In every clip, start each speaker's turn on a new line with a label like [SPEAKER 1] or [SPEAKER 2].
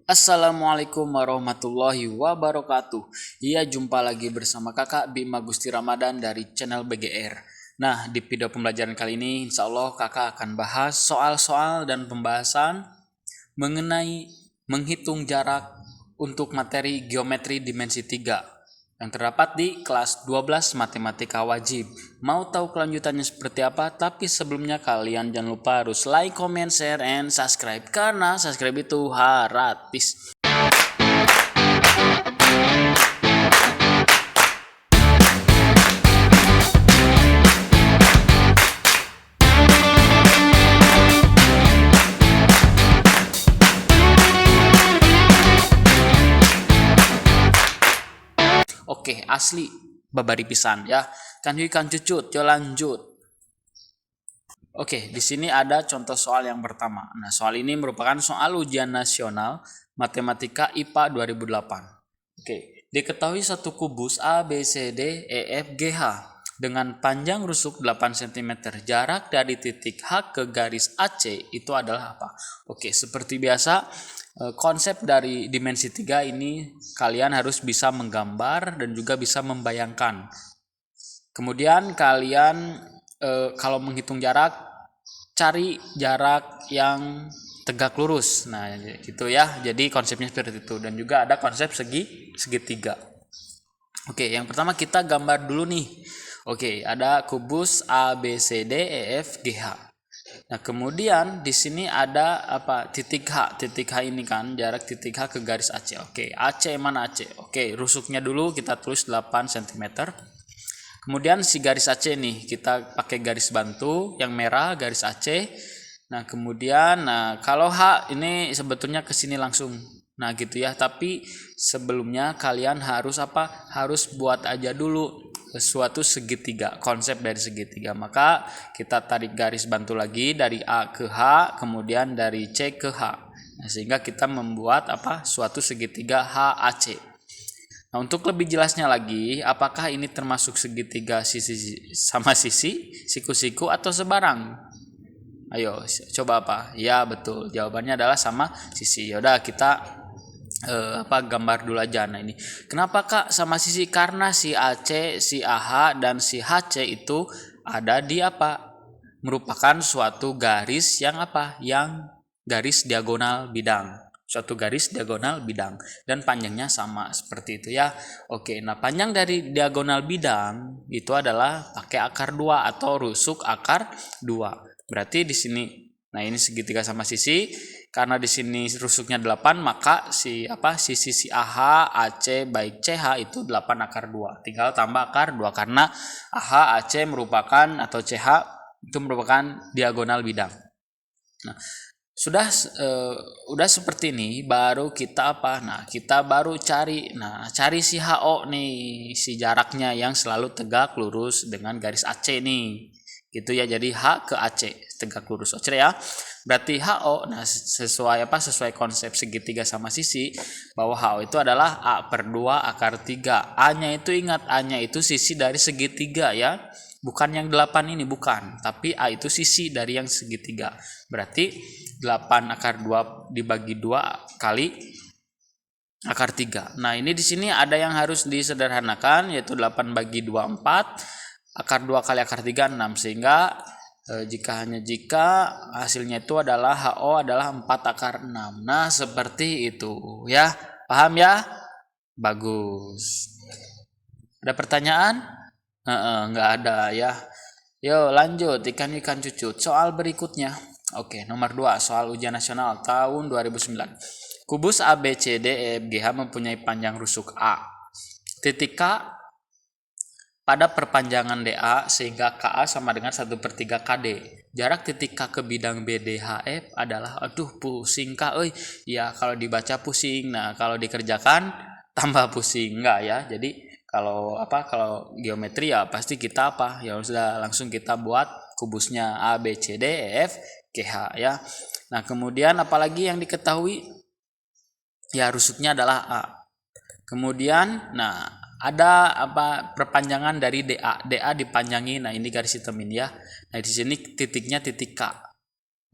[SPEAKER 1] Assalamualaikum warahmatullahi wabarakatuh. Iya, jumpa lagi bersama kakak Bima Gusti Ramadan dari channel BGR. Nah, di video pembelajaran kali ini insya Allah kakak akan bahas soal-soal dan pembahasan mengenai menghitung jarak untuk materi geometri dimensi 3 yang terdapat di kelas 12 matematika wajib. Mau tahu kelanjutannya seperti apa? Tapi sebelumnya kalian jangan lupa harus like, comment, share, and subscribe karena subscribe itu gratis. Oke, asli babari pisan ya. Kan cucut, yo lanjut. Oke, di sini ada contoh soal yang pertama. Nah, soal ini merupakan soal ujian nasional Matematika IPA 2008. Oke, diketahui satu kubus A, B, C, D, E, F, G, H dengan panjang rusuk 8 cm. Jarak dari titik H ke garis AC itu adalah apa? Oke, seperti biasa konsep dari dimensi 3 ini kalian harus bisa menggambar dan juga bisa membayangkan. Kemudian kalian kalau menghitung jarak, cari jarak yang tegak lurus. Nah, gitu ya. Jadi konsepnya seperti itu. Dan juga ada konsep segitiga. Oke, yang pertama kita gambar dulu nih. Oke, ada kubus A, B, C, D, E, F, G, H. Nah, kemudian di sini ada apa? Titik H. Titik H ini kan jarak titik H ke garis AC. Oke, AC mana AC? Oke, rusuknya dulu kita tulis 8 cm. Kemudian si garis AC nih, kita pakai garis bantu yang merah, garis AC. Nah, kemudian kalau H ini sebetulnya ke sini langsung. Nah, gitu ya. Tapi sebelumnya kalian harus apa? Harus buat aja dulu suatu segitiga, konsep dari segitiga. Maka kita tarik garis bantu lagi dari A ke H, kemudian dari C ke H. Nah, sehingga kita membuat apa? Suatu segitiga HAC. Nah, untuk lebih jelasnya lagi, apakah ini termasuk segitiga sisi sama sisi, siku-siku atau sebarang? Ayo, coba apa? Ya, betul. Jawabannya adalah sama sisi. Yaudah, kita gambar dulu aja. Nah, ini. Kenapa Kak sama sisi? Karena si AC, si AH dan si HC itu ada di apa? Merupakan suatu garis yang apa? Yang garis diagonal bidang. Suatu garis diagonal bidang dan panjangnya sama seperti itu ya. Oke, nah panjang dari diagonal bidang itu adalah pakai akar 2 atau rusuk akar 2. Berarti di sini nah ini segitiga sama sisi, karena di sini rusuknya 8 maka sisi AH, AC baik CH itu 8 akar 2. Tinggal tambah akar 2 karena AH, AC merupakan atau CH itu merupakan diagonal bidang. Nah, sudah seperti ini baru kita apa? Nah, kita baru cari si HO nih, si jaraknya yang selalu tegak lurus dengan garis AC nih. Gitu ya. Jadi H ke AC tegak lurus. Oke ya. Berarti HO sesuai konsep segitiga sama sisi bahwa HO itu adalah A per 2 akar 3. A-nya itu ingat, A-nya itu sisi dari segitiga ya. Bukan yang 8 ini, bukan. Tapi A itu sisi dari yang segitiga. Berarti 8 akar 2 dibagi 2 kali akar 3. Nah, ini di sini ada yang harus disederhanakan, yaitu 8 bagi 2, 4. Akar 2 kali akar 3, 6. Sehingga jika hasilnya itu adalah HO adalah 4 akar 6. Nah, seperti itu ya. Paham ya? Bagus. Ada pertanyaan? Nggak ada ya. Yo, lanjut ikan cucut. Soal berikutnya. Oke, nomor 2, soal ujian nasional tahun 2009. Kubus ABCD EFGH mempunyai panjang rusuk A. Titik K pada perpanjangan DA sehingga KA sama dengan 1/3 KD. Jarak titik K ke bidang BDHF adalah pusing Kak euy. Ya, kalau dibaca pusing. Nah, kalau dikerjakan tambah pusing enggak ya. Jadi kalau geometri ya pasti kita ya sudah langsung kita buat kubusnya A B C D E F G H ya. Nah, kemudian apalagi yang diketahui ya rusuknya adalah A. Kemudian ada perpanjangan dari DA dipanjangi. Nah, ini garis hitam ini ya. Nah, di sini titiknya titik K.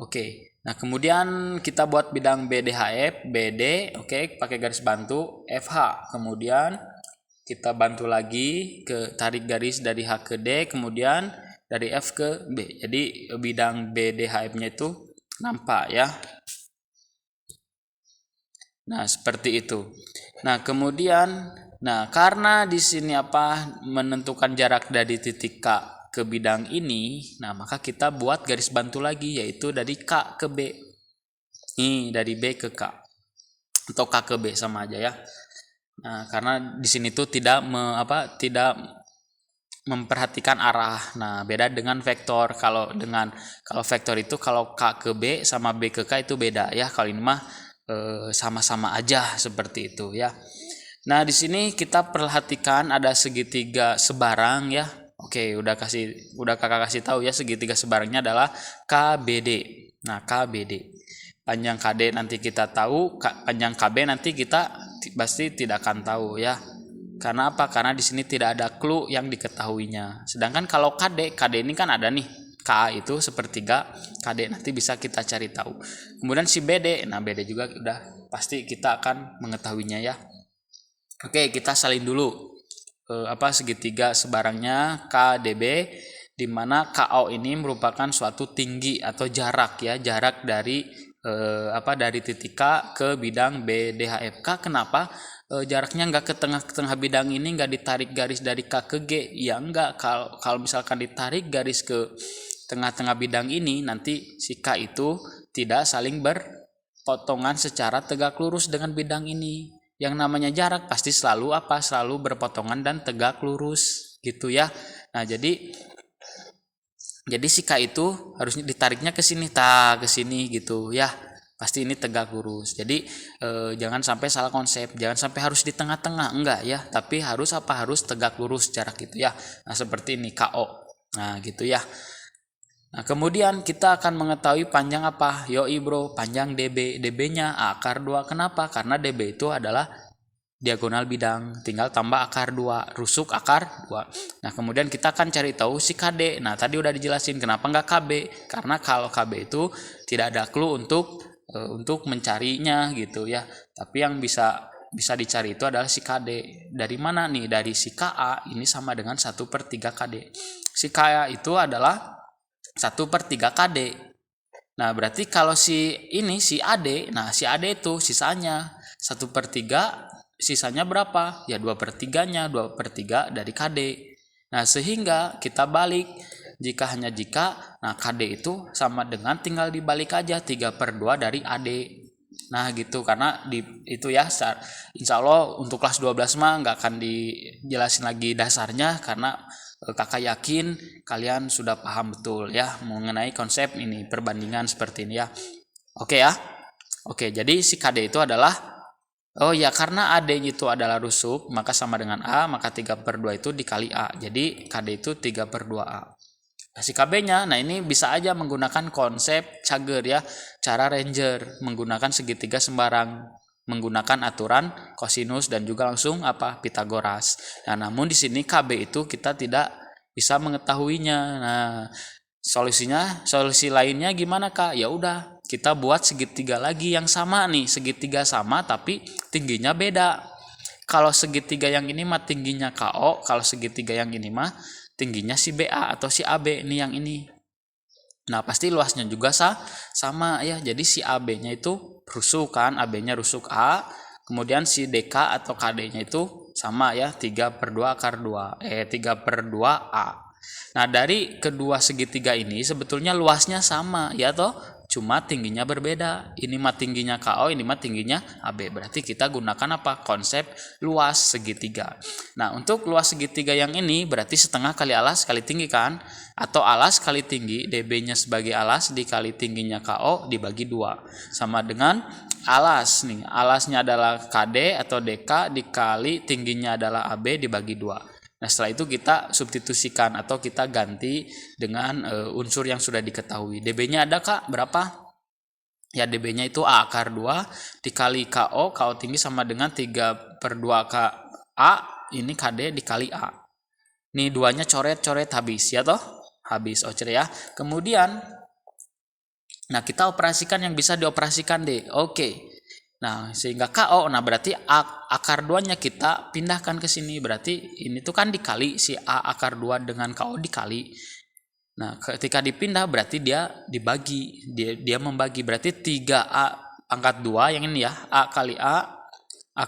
[SPEAKER 1] Oke. Nah, kemudian kita buat bidang BDHF, BD, oke, pakai garis bantu FH. Kemudian kita bantu lagi ke tarik garis dari H ke D, kemudian dari F ke B. Jadi bidang BDHF-nya itu nampak ya. Nah, seperti itu. Nah, kemudian karena di sini menentukan jarak dari titik K ke bidang ini, nah maka kita buat garis bantu lagi yaitu dari K ke B. Ini dari B ke K atau K ke B sama aja ya. Nah, karena di sini tuh tidak memperhatikan arah. Nah, beda dengan vektor. Kalau vektor itu kalau K ke B sama B ke K itu beda ya. Kalau ini mah sama-sama aja seperti itu ya. Nah, di sini kita perhatikan ada segitiga sebarang ya. Oke, udah kakak kasih tahu ya, segitiga sebarangnya adalah KBD. Nah, KBD. Panjang KD nanti kita tahu, panjang KB nanti kita pasti tidak akan tahu ya. Karena apa? Karena di sini tidak ada clue yang diketahuinya. Sedangkan kalau KD ini kan ada nih. KA itu sepertiga, KD nanti bisa kita cari tahu. Kemudian si BD, nah BD juga udah pasti kita akan mengetahuinya ya. Oke, kita salin dulu segitiga sebarangnya KDB, di mana KO ini merupakan suatu tinggi atau jarak ya, jarak dari dari titik K ke bidang BDHFK. Kenapa jaraknya nggak ke tengah bidang ini, nggak ditarik garis dari K ke G? Ya enggak, kalau misalkan ditarik garis ke tengah-tengah bidang ini, nanti si K itu tidak saling berpotongan secara tegak lurus dengan bidang ini. Yang namanya jarak pasti selalu berpotongan dan tegak lurus gitu ya. Nah, jadi si K itu harusnya ditariknya ke sini, ke sini gitu ya. Pasti ini tegak lurus. Jadi jangan sampai salah konsep, jangan sampai harus di tengah-tengah, enggak ya, tapi harus tegak lurus jarak gitu ya. Nah, seperti ini KO. Nah, gitu ya. Nah, kemudian kita akan mengetahui panjang apa? Yoi bro, panjang DB. DB-nya akar 2. Kenapa? Karena DB itu adalah diagonal bidang. Tinggal tambah akar 2. Rusuk akar 2. Nah, kemudian kita akan cari tahu si KD. Nah, tadi udah dijelasin kenapa nggak KB. Karena kalau KB itu tidak ada clue untuk mencarinya gitu ya. Tapi yang bisa dicari itu adalah si KD. Dari mana nih? Dari si KA ini sama dengan 1/3 KD. Si KA itu adalah 1/3 KD. Nah, berarti kalau si AD, nah si AD itu sisanya 1/3, sisanya berapa? Ya 2/3-nya, 2/3 dari KD. Nah, sehingga kita balik, jika nah KD itu sama dengan tinggal dibalik aja 3/2 dari AD. Nah, gitu, karena itu ya, insya Allah untuk kelas 12 mah nggak akan dijelasin lagi dasarnya, karena kakak yakin kalian sudah paham betul ya mengenai konsep ini, perbandingan seperti ini ya. Oke ya. Oke, jadi si KD itu adalah, karena AD itu adalah rusuk, maka sama dengan A, maka 3/2 itu dikali A. Jadi KD itu 3/2A. Nah, si KB-nya, nah ini bisa aja menggunakan konsep cager ya, cara ranger, menggunakan segitiga sembarang, menggunakan aturan kosinus dan juga langsung Pitagoras. Nah, namun di sini KB itu kita tidak bisa mengetahuinya. Nah, solusi lainnya gimana Kak? Ya udah, kita buat segitiga lagi yang sama nih, segitiga sama tapi tingginya beda. Kalau segitiga yang ini mah tingginya KO, kalau segitiga yang ini mah tingginya si BA atau si AB nih yang ini. Nah, pasti luasnya juga sama ya. Jadi si AB-nya itu rusuk kan, AB-nya rusuk A. Kemudian si DK atau KD-nya itu sama ya, 3/2 akar 2. 3/2A. Nah, dari kedua segitiga ini sebetulnya luasnya sama ya toh, cuma tingginya berbeda. Ini mah tingginya KO, ini mah tingginya AB. Berarti kita gunakan konsep luas segitiga. Nah, untuk luas segitiga yang ini berarti setengah kali alas kali tinggi kan? Atau alas kali tinggi, DB-nya sebagai alas dikali tingginya KO dibagi 2. Sama dengan alas nih. Alasnya adalah KD atau DK dikali tingginya adalah AB dibagi 2. Nah, setelah itu kita substitusikan atau kita ganti dengan unsur yang sudah diketahui. DB-nya ada Kak? Berapa? Ya, DB-nya itu A akar 2 dikali KO. KO tinggi sama dengan 3/2 KA. Ini KD dikali A. Nih duanya coret habis ya toh? Habis ocer ya. Kemudian Nah, kita operasikan yang bisa dioperasikan deh. Oke. Nah, sehingga KO, nah berarti akar 2-nya kita pindahkan ke sini. Berarti ini tuh kan dikali, si A akar 2 dengan KO dikali. Nah, ketika dipindah berarti dia dibagi. Dia membagi. Berarti 3A pangkat 2 yang ini ya. A kali A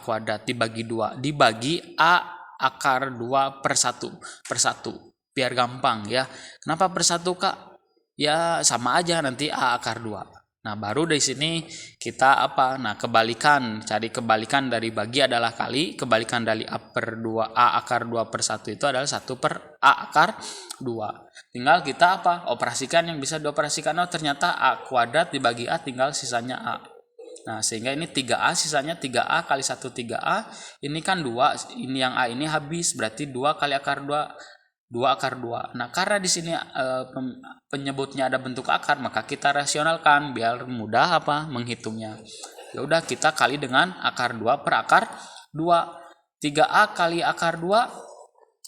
[SPEAKER 1] kuadrat dibagi 2. Dibagi A akar 2 per 1. Per 1. Biar gampang ya. Kenapa per 1, Kak? Ya sama aja nanti A akar 2. Nah, baru dari sini kita apa? Nah, kebalikan. Cari kebalikan dari bagi adalah kali. Kebalikan dari A per 2, A akar 2 per 1 itu adalah 1 per A akar 2. Tinggal kita apa? Operasikan yang bisa dioperasikan. Oh, ternyata A kuadrat dibagi A tinggal sisanya A. Nah, sehingga ini 3A, sisanya 3A kali 1 3A. Ini kan 2, ini yang A ini habis. Berarti 2 kali akar 2. 2 akar 2. Nah, karena di sini penyebutnya ada bentuk akar, maka kita rasionalkan biar mudah apa menghitungnya. Ya udah, kita kali dengan akar 2 per akar 2. 3A kali akar 2.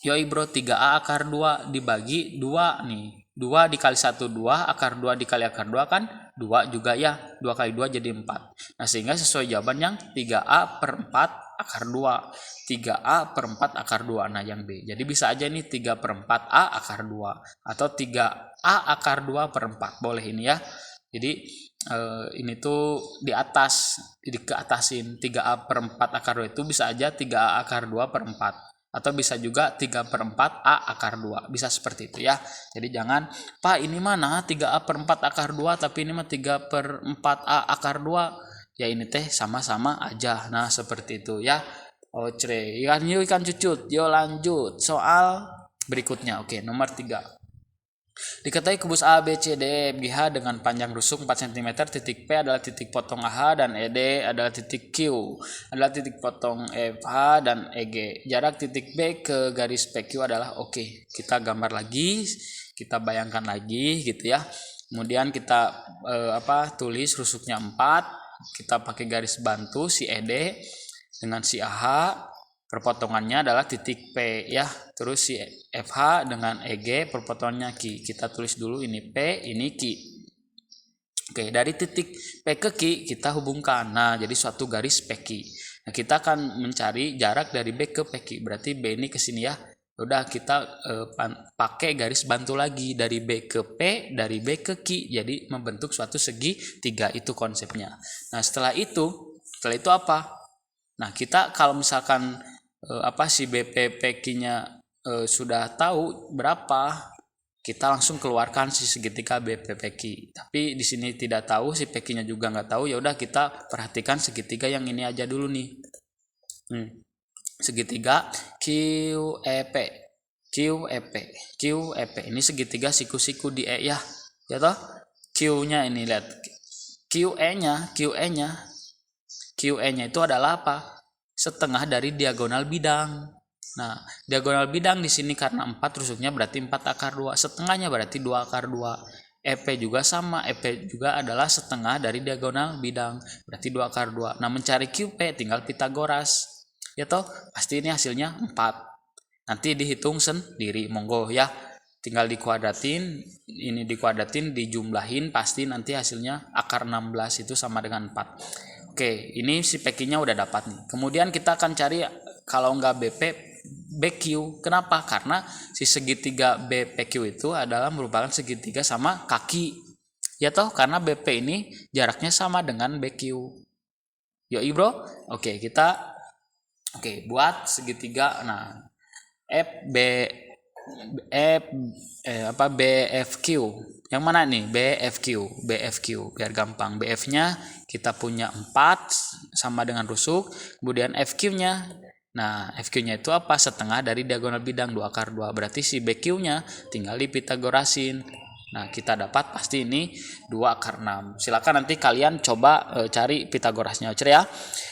[SPEAKER 1] Yoi bro, 3A akar 2 dibagi 2 nih. 2 dikali 1 2, akar 2 dikali akar 2 kan 2 juga ya. 2 kali 2 jadi 4. Nah, sehingga sesuai jawaban yang 3A per 4 akar 2. 3A per 4 akar 2. Nah, yang B. Jadi bisa aja ini 3 per 4 A akar 2. Atau 3A akar 2 per 4. Boleh ini ya. Jadi ini tuh di atas, dikeatasin 3A per 4 akar 2 itu bisa aja 3A akar 2 per 4. Atau bisa juga 3 per 4 A akar 2. Bisa seperti itu ya. Jadi jangan, Pak ini mana 3A per 4 akar 2 tapi ini mah 3 per 4 A akar 2. Ya ini teh sama-sama aja. Nah, seperti itu ya. Ocre. Ikan cucut. Yuk lanjut. Soal berikutnya. Oke, nomor 3. Diketahui kubus A, B, C, D, E, F, G, H dengan panjang rusuk 4 cm, titik P adalah titik potong AH dan ED adalah titik Q adalah titik potong FH dan EG. Jarak titik B ke garis PQ adalah oke. Kita gambar lagi, kita bayangkan lagi gitu ya. Kemudian kita tulis rusuknya 4, kita pakai garis bantu si ED dengan si AH. Perpotongannya adalah titik P ya. Terus si FH dengan EG perpotongannya Q. Kita tulis dulu ini P, ini Q. Oke, dari titik P ke Q kita hubungkan. Nah, jadi suatu garis PQ. Nah, kita akan mencari jarak dari B ke PQ. Berarti B ini ke sini ya. Udah, kita pakai garis bantu lagi dari B ke P, dari B ke Q. Jadi membentuk suatu segitiga, itu konsepnya. Nah, setelah itu apa? Nah, kita kalau misalkan si BP PQ-nya sudah tahu berapa, kita langsung keluarkan si segitiga BP PQ. Tapi di sini tidak tahu, si PQ-nya juga nggak tahu, ya udah kita perhatikan segitiga yang ini aja dulu nih. Segitiga QEP. Ini segitiga siku-siku di E ya. Ya toh? Q-nya ini lihat. QE-nya itu adalah apa? Setengah dari diagonal bidang. Nah, diagonal bidang di sini karena 4 rusuknya berarti 4 akar 2. Setengahnya berarti 2 akar 2. EP juga sama. EP juga adalah setengah dari diagonal bidang. Berarti 2 akar 2. Nah, mencari QP tinggal Pitagoras. Ya toh, pasti ini hasilnya 4. Nanti dihitung sendiri, monggo ya. Tinggal dikuadratin, ini dikuadratin, dijumlahin, pasti nanti hasilnya akar 16 itu sama dengan 4. Oke, ini si PQ-nya udah dapat nih. Kemudian kita akan cari kalau nggak BP, BQ. Kenapa? Karena si segitiga BPQ itu adalah merupakan segitiga sama kaki. Ya toh, karena BP ini jaraknya sama dengan BQ. Yoi bro. Oke, kita buat segitiga. Nah, BFQ. Yang mana nih? BFQ biar gampang. BF-nya kita punya 4 sama dengan rusuk, kemudian FQ-nya. Nah, FQ-nya itu apa? Setengah dari diagonal bidang 2 akar 2. Berarti si BQ-nya tinggal dipitagorasin. Nah, kita dapat pasti ini 2 akar 6. Silakan nanti kalian coba cari Pitagorasnya, ya.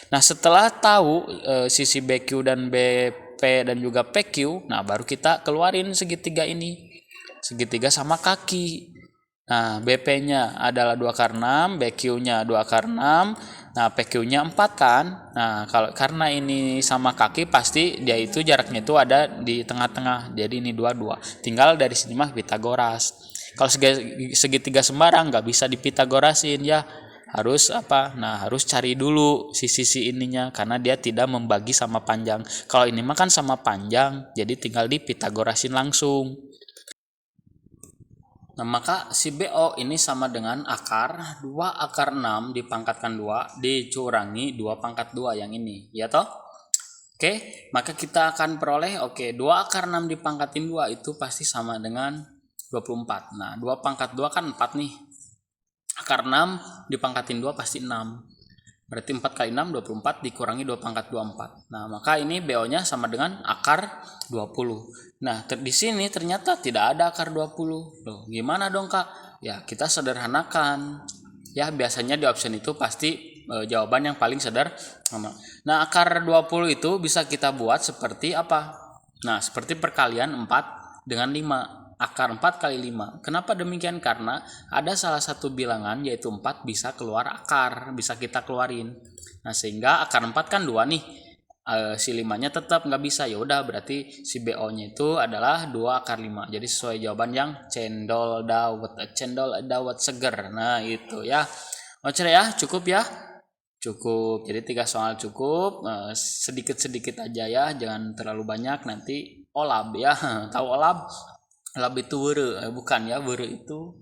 [SPEAKER 1] Nah, setelah tahu sisi BQ dan BP dan juga PQ, nah baru kita keluarin segitiga ini. Segitiga sama kaki. Nah, BP-nya adalah 2 akar 6, BQ-nya 2 akar 6. Nah, PQ-nya 4 kan. Nah, karena ini sama kaki pasti dia itu jaraknya itu ada di tengah-tengah. Jadi ini 2. Tinggal dari sini mah Pitagoras. Kalau segitiga sembarang nggak bisa dipitagorasin ya. Harus apa? Nah, harus cari dulu sisi ininya karena dia tidak membagi sama panjang. Kalau ini mah kan sama panjang, jadi tinggal dipitagorasin langsung. Nah, maka si BO ini sama dengan akar 2 akar 6 dipangkatkan 2 dicurangi 2 pangkat 2 yang ini, ya toh? Oke, maka kita akan peroleh 2 akar 6 dipangkatin 2 itu pasti sama dengan 24. Nah, 2 pangkat 2 kan 4 nih. Akar 6 dipangkatin 2 pasti 6. Berarti 4 kali 6 24 dikurangi 2 pangkat 24. Nah, maka ini BO-nya sama dengan akar 20. Nah, di sini ternyata tidak ada akar 20. Loh, gimana dong, Kak? Ya, kita sederhanakan. Ya, biasanya di option itu pasti jawaban yang paling sederhana. Nah, akar 20 itu bisa kita buat seperti apa? Nah, seperti perkalian 4 dengan 5. Akar 4 kali 5. Kenapa demikian? Karena ada salah satu bilangan yaitu 4 bisa keluar akar, bisa kita keluarin. Nah, sehingga akar 4 kan 2 nih. Si 5-nya tetap nggak bisa. Ya udah, berarti si BO-nya itu adalah 2 akar 5. Jadi sesuai jawaban yang cendol dawet seger. Nah, itu ya. Oke ya, cukup ya. Cukup. Jadi 3 soal cukup. Sedikit-sedikit aja ya, jangan terlalu banyak nanti olab ya. Tahu olab? Olab itu were, bukan ya, were itu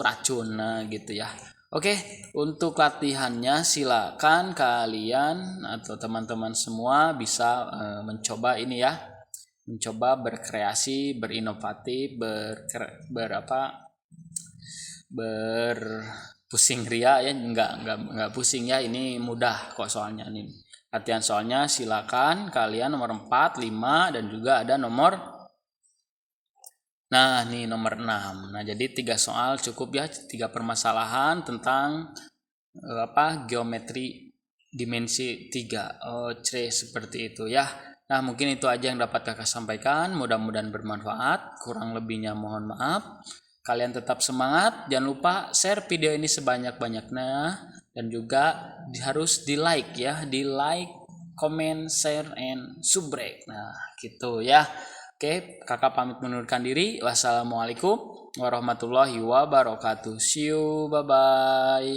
[SPEAKER 1] racun. Nah, gitu ya. Oke, untuk latihannya silakan kalian atau teman-teman semua bisa mencoba ini ya. Mencoba berkreasi, berinovatif, berpusing ria ya, enggak pusing ya, ini mudah kok soalnya nih. Latihan soalnya silakan kalian nomor 4, 5 dan juga ada nomor. Nah, ini nomor 6. Nah, jadi 3 soal cukup ya, 3 permasalahan tentang geometri dimensi 3. Seperti itu ya. Nah, mungkin itu aja yang dapat Kakak sampaikan. Mudah-mudahan bermanfaat. Kurang lebihnya mohon maaf. Kalian tetap semangat. Jangan lupa share video ini sebanyak-banyaknya dan juga harus di-like ya, di-like, comment, share, and subscribe. Nah, gitu ya. Oke, Kakak pamit mengundurkan diri. Wassalamualaikum warahmatullahi wabarakatuh. See you, bye-bye.